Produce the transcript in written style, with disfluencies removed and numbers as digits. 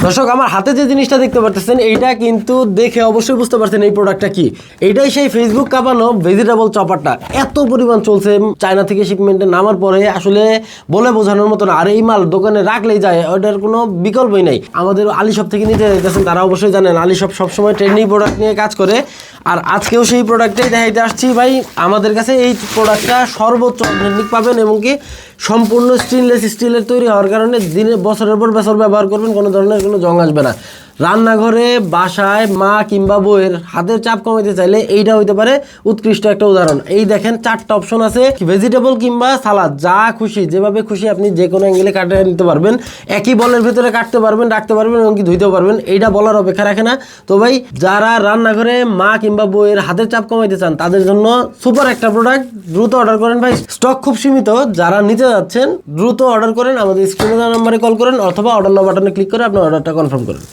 দর্শক আমার হাতে যে জিনিসটা দেখতে পারতেছেন এইটা কিন্তু দেখে অবশ্যই বুঝতে পারছেন এই প্রোডাক্টটা কি। এইটাই সেই ফেসবুক কাঁপানো ভেজিটেবল চপারটা। এত পরিমাণ চলছে চায়না থেকে শিপমেন্টে নামার পরে আসলে বলে বোঝানোর মতো না। আর এই মাল দোকানে রাখলেই যায়, ওটার কোনো বিকল্পই নাই। আমাদের আলী শপ থেকে নিতে যাইতেছেন, তারা অবশ্যই জানেন আলী শপ সবসময় ট্রেন্ডিং প্রোডাক্ট নিয়ে কাজ করে। আর আজকেও সেই প্রোডাক্টটাই দেখাইতে আসছি ভাই। আমাদের কাছে এই প্রোডাক্টটা সর্বোচ্চ অর্গানিক পাবেন এবং কি সম্পূর্ণ স্টেনলেস স্টিলের তৈরি হওয়ার কারণে দিনে বছরের পর বছর ব্যবহার করবেন, কোনো ধরনের কোনো জং আসবে না। রান্নাঘরে বাসায় মা কিংবা বউয়ের হাতের চাপ কমাইতে চাইলে এইটা হইতে পারে উৎকৃষ্ট একটা উদাহরণ। এই দেখেন 4টা অপশন আছে, ভেজিটেবল কিংবা সালাদ, যা খুশি যেভাবে খুশি আপনি যে কোনো অ্যাঙ্গেলে কাটে নিতে পারবেন। একই বলের ভিতরে কাটতে পারবেন, রাখতে পারবেন এবং কি ধুইতেও পারবেন। এইটা বলার অপেক্ষা রাখে না। তো ভাই যারা রান্নাঘরে মা কিংবা বউয়ের হাতের চাপ কমাইতে চান তাদের জন্য সুপার একটা প্রোডাক্ট। দ্রুত অর্ডার করেন ভাই, স্টক খুব সীমিত। যারা নিতে যাচ্ছেন দ্রুত অর্ডার করেন, আমাদের স্ক্রিনে দেওয়া নাম্বারে কল করেন অথবা অর্ডার নাও বাটনে ক্লিক করে আপনার অর্ডারটা কনফার্ম করেন।